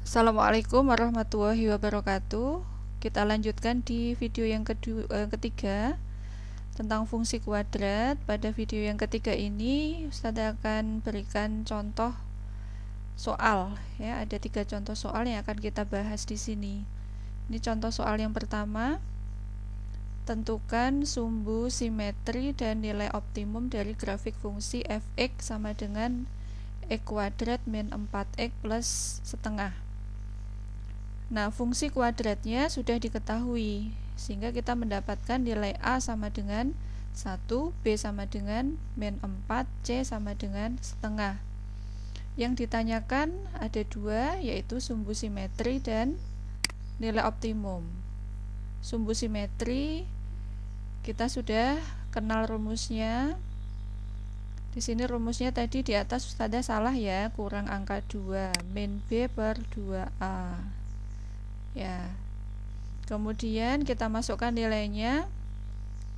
Assalamualaikum warahmatullahi wabarakatuh. Kita lanjutkan di video yang ketiga tentang fungsi kuadrat. Pada video yang ketiga ini Ustazah akan berikan contoh soal ya. Ada 3 contoh soal yang akan kita bahas di sini. Ini contoh soal yang pertama. Tentukan sumbu simetri dan nilai optimum dari grafik fungsi f(x) sama dengan x kuadrat min 4x plus setengah. Nah, fungsi kuadratnya sudah diketahui, sehingga kita mendapatkan nilai A sama dengan 1, B sama dengan min 4, C sama dengan setengah. Yang ditanyakan ada 2, yaitu sumbu simetri dan nilai optimum. Sumbu simetri kita sudah kenal rumusnya. Di sini rumusnya tadi di atas Ustazah salah ya, kurang angka 2, min B per 2A. Ya. Kemudian kita masukkan nilainya.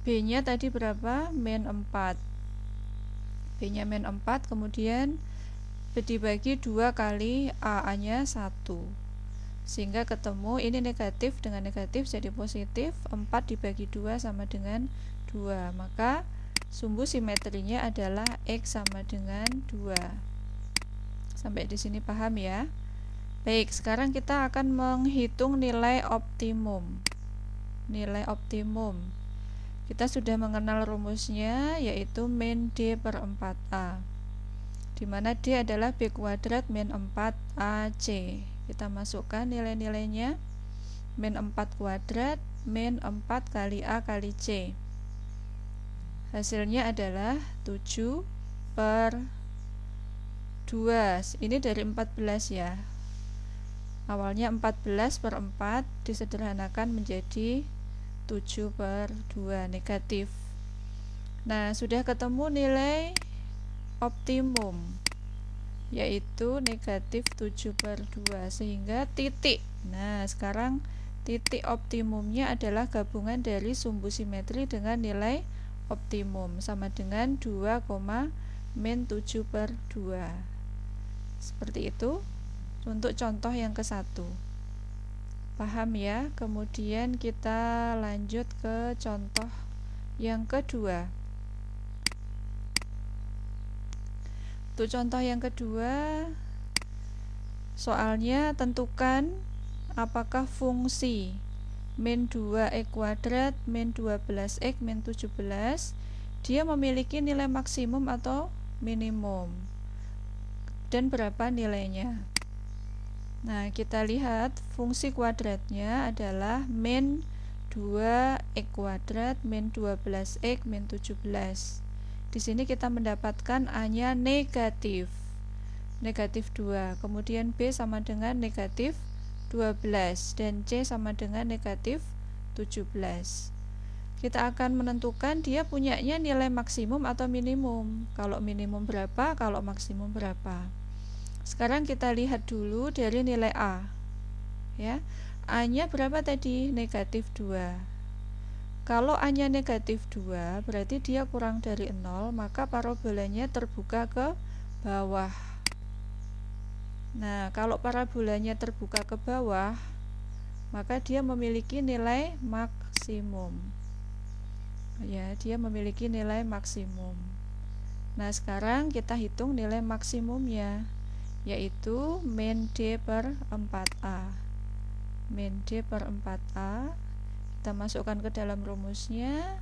B-nya tadi berapa? Min 4. B-nya min 4, kemudian dibagi 2 kali A-nya 1. Sehingga ketemu ini negatif dengan negatif jadi positif. 4 dibagi 2 sama dengan 2. Maka sumbu simetrinya adalah X sama dengan 2. Sampai di sini paham ya? Baik, sekarang kita akan menghitung nilai optimum. Nilai optimum. Kita sudah mengenal rumusnya, yaitu min D per 4A. Di mana D adalah B kuadrat min 4AC. Kita masukkan nilai-nilainya. Min 4 kuadrat, min 4 kali A kali C. Hasilnya adalah 7 per 2. Ini dari 14 ya. Awalnya 14 per 4 disederhanakan menjadi 7 per 2 negatif. Nah, sudah ketemu nilai optimum, yaitu negatif 7 per 2, sehingga titik. Nah, sekarang titik optimumnya adalah gabungan dari sumbu simetri dengan nilai optimum, sama dengan 2, min 7 per 2. Seperti itu untuk contoh yang ke-1. Paham ya? Kemudian kita lanjut ke contoh yang kedua. Untuk contoh yang kedua, soalnya tentukan apakah fungsi min 2x kuadrat min 12x min 17 dia memiliki nilai maksimum atau minimum, dan berapa nilainya. Nah, kita lihat fungsi kuadratnya adalah min 2x kuadrat min 12x min 17. Di sini kita mendapatkan A-nya negatif. Negatif 2. Kemudian B sama dengan negatif 12 dan C sama dengan negatif 17. Kita akan menentukan dia punyanya nilai maksimum atau minimum. Kalau minimum berapa, kalau maksimum berapa. Sekarang kita lihat dulu dari nilai A. Ya. A-nya berapa tadi? Negatif 2. Kalau A-nya negatif 2, berarti dia kurang dari 0, maka parabolanya terbuka ke bawah. Nah, kalau parabolanya terbuka ke bawah, maka dia memiliki nilai maksimum. Ya, dia memiliki nilai maksimum. Nah, sekarang kita hitung nilai maksimumnya, yaitu min D per 4A. Min D per 4A kita masukkan ke dalam rumusnya.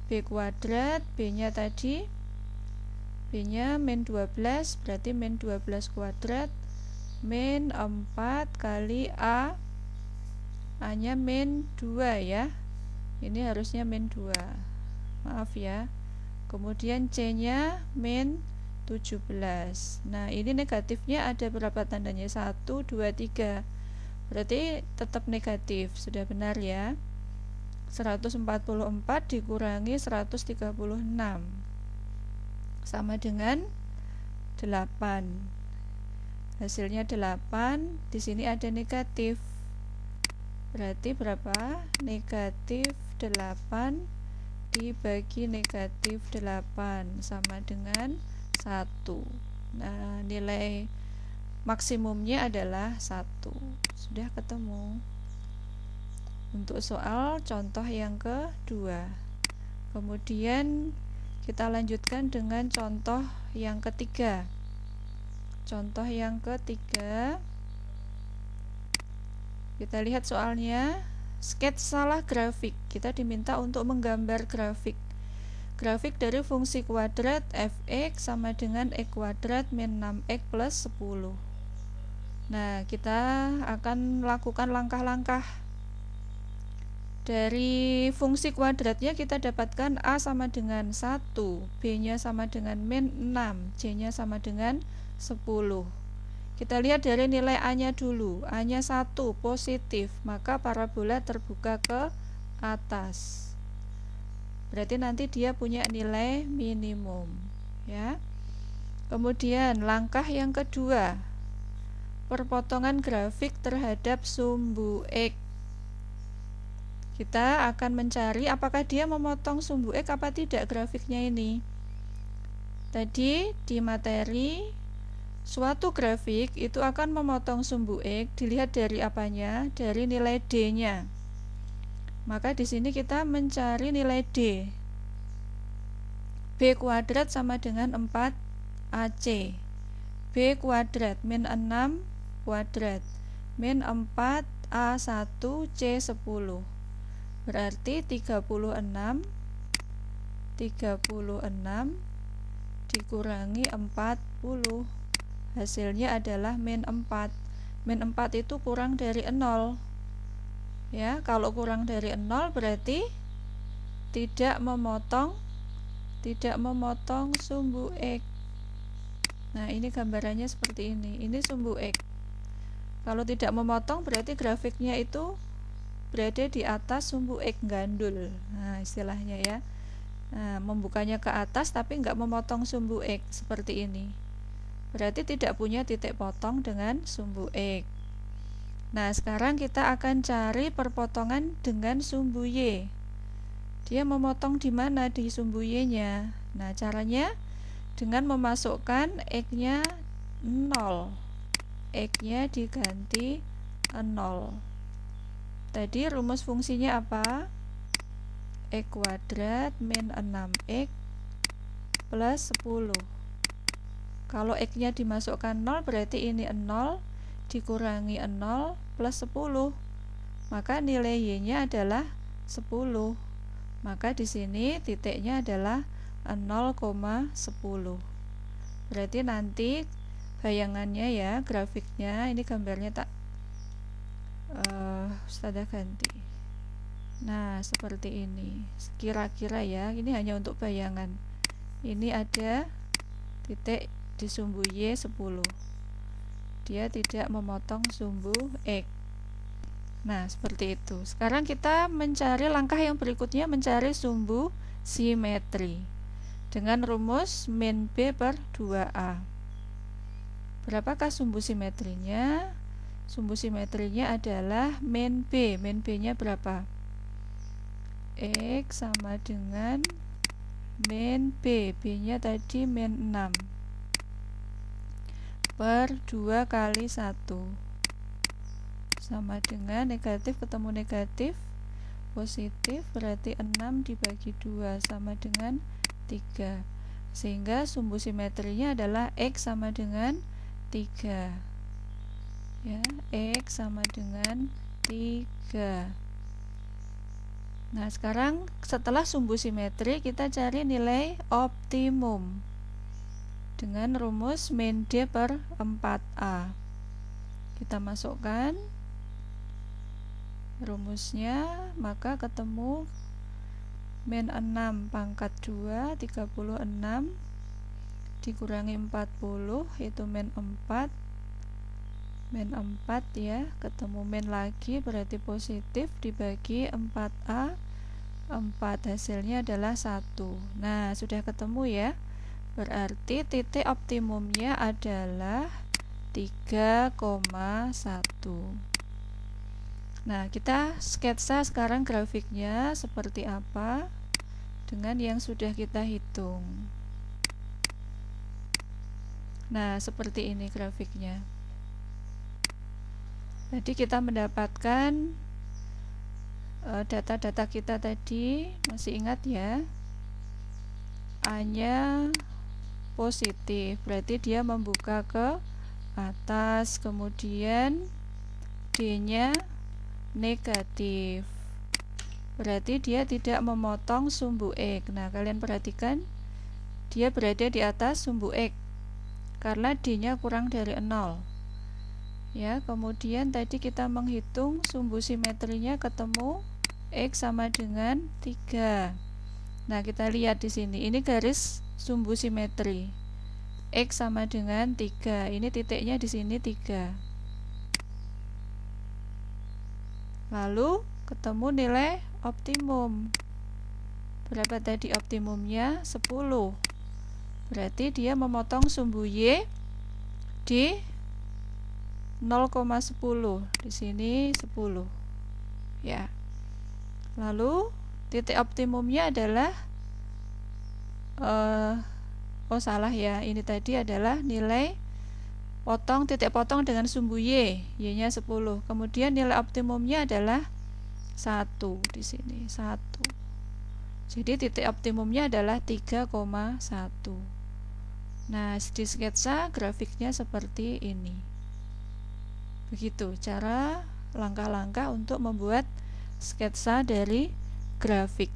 B kuadrat, B-nya tadi, B-nya min 12, berarti min 12 kuadrat min 4 kali A. A-nya min 2 ya. Ini harusnya min 2. Maaf ya. Kemudian C-nya min 17. Nah, ini negatifnya ada berapa tandanya? 1, 2, 3. Berarti tetap negatif. Sudah benar ya. 144 dikurangi 136 sama dengan 8. Hasilnya 8. Di sini ada negatif. Berarti berapa? Negatif 8 dibagi negatif 8 sama dengan 1. Nah, nilai maksimumnya adalah 1. Sudah ketemu. Untuk soal contoh yang kedua. Kemudian kita lanjutkan dengan contoh yang ketiga. Contoh yang ketiga, kita lihat soalnya, sketsalah grafik. Kita diminta untuk menggambar grafik. Grafik dari fungsi kuadrat fx sama dengan x kuadrat min 6x plus 10. Nah, kita akan lakukan langkah-langkah. Dari fungsi kuadratnya kita dapatkan A sama dengan 1, B-nya sama dengan min 6, C-nya sama dengan 10. Kita lihat dari nilai A-nya dulu. A-nya 1, positif, maka parabola terbuka ke atas. Berarti nanti dia punya nilai minimum, ya. Kemudian langkah yang kedua, perpotongan grafik terhadap sumbu X. Kita akan mencari apakah dia memotong sumbu X apa tidak grafiknya ini. Tadi di materi, suatu grafik itu akan memotong sumbu X dilihat dari apanya? Dari nilai D-nya. Maka di sini kita mencari nilai D. B kuadrat sama dengan 4AC. B kuadrat min 6 kuadrat min 4A1C10. Berarti 36 dikurangi 40. Hasilnya adalah min 4. Min 4 itu kurang dari 0. Ya, kalau kurang dari 0 berarti tidak memotong sumbu X. Nah, ini gambarannya seperti ini. Ini sumbu X. Kalau tidak memotong berarti grafiknya itu berada di atas sumbu X gandul. Nah, istilahnya ya. Nah, membukanya ke atas tapi enggak memotong sumbu X seperti ini. Berarti tidak punya titik potong dengan sumbu X. Nah, sekarang kita akan cari perpotongan dengan sumbu Y. Dia memotong di mana di sumbu Y-nya? Nah, caranya dengan memasukkan X-nya 0. X-nya diganti 0. Tadi rumus fungsinya apa? X kuadrat min 6x plus 10. Kalau X-nya dimasukkan 0 berarti ini 0 dikurangi 0 plus 10. Maka nilai Y-nya adalah 10. Maka di sini titiknya adalah 0,10. Berarti nanti bayangannya ya, grafiknya ini gambarnya tak Ustazah ganti. Nah, seperti ini. Kira-kira ya, ini hanya untuk bayangan. Ini ada titik di sumbu Y 10. Dia tidak memotong sumbu X. Nah, seperti itu. Sekarang kita mencari langkah yang berikutnya, mencari sumbu simetri dengan rumus min B per 2A. Berapakah sumbu simetrinya? Sumbu simetrinya adalah min B. Min B-nya berapa? X sama dengan min B. B-nya tadi min 6 per 2 kali 1 sama dengan negatif ketemu negatif, positif, berarti 6 dibagi 2 sama dengan 3. Sehingga sumbu simetrinya adalah X sama dengan 3. Ya, X sama dengan 3. Nah, sekarang setelah sumbu simetri kita cari nilai optimum dengan rumus min D per 4A. Kita masukkan rumusnya, maka ketemu min 6 pangkat 2 36 dikurangi 40 itu min 4 ya, ketemu min lagi berarti positif dibagi 4A 4, hasilnya adalah 1. Nah, sudah ketemu ya, berarti titik optimumnya adalah 3,1. Nah, kita sketsa sekarang grafiknya seperti apa dengan yang sudah kita hitung. Nah, seperti ini grafiknya. Jadi kita mendapatkan data-data kita tadi, masih ingat ya, A-nya positif, berarti dia membuka ke atas, kemudian D-nya negatif, berarti dia tidak memotong sumbu X. Nah, kalian perhatikan dia berada di atas sumbu X karena D-nya kurang dari 0 ya. Kemudian tadi kita menghitung sumbu simetrinya, ketemu X sama dengan 3. Nah, kita lihat di sini, ini garis sumbu simetri, X sama dengan 3, ini titiknya di sini 3. Lalu ketemu nilai optimum. Berapa tadi optimumnya? 10. Berarti dia memotong sumbu Y di 0,10. Di sini 10. Ya. Lalu titik optimumnya adalah salah ya. Ini tadi adalah nilai titik potong dengan sumbu Y-nya 10. Kemudian nilai optimumnya adalah 1 di sini, 1. Jadi titik optimumnya adalah 3,1. Nah, di sketsa grafiknya seperti ini. Begitu cara langkah-langkah untuk membuat sketsa dari grafik.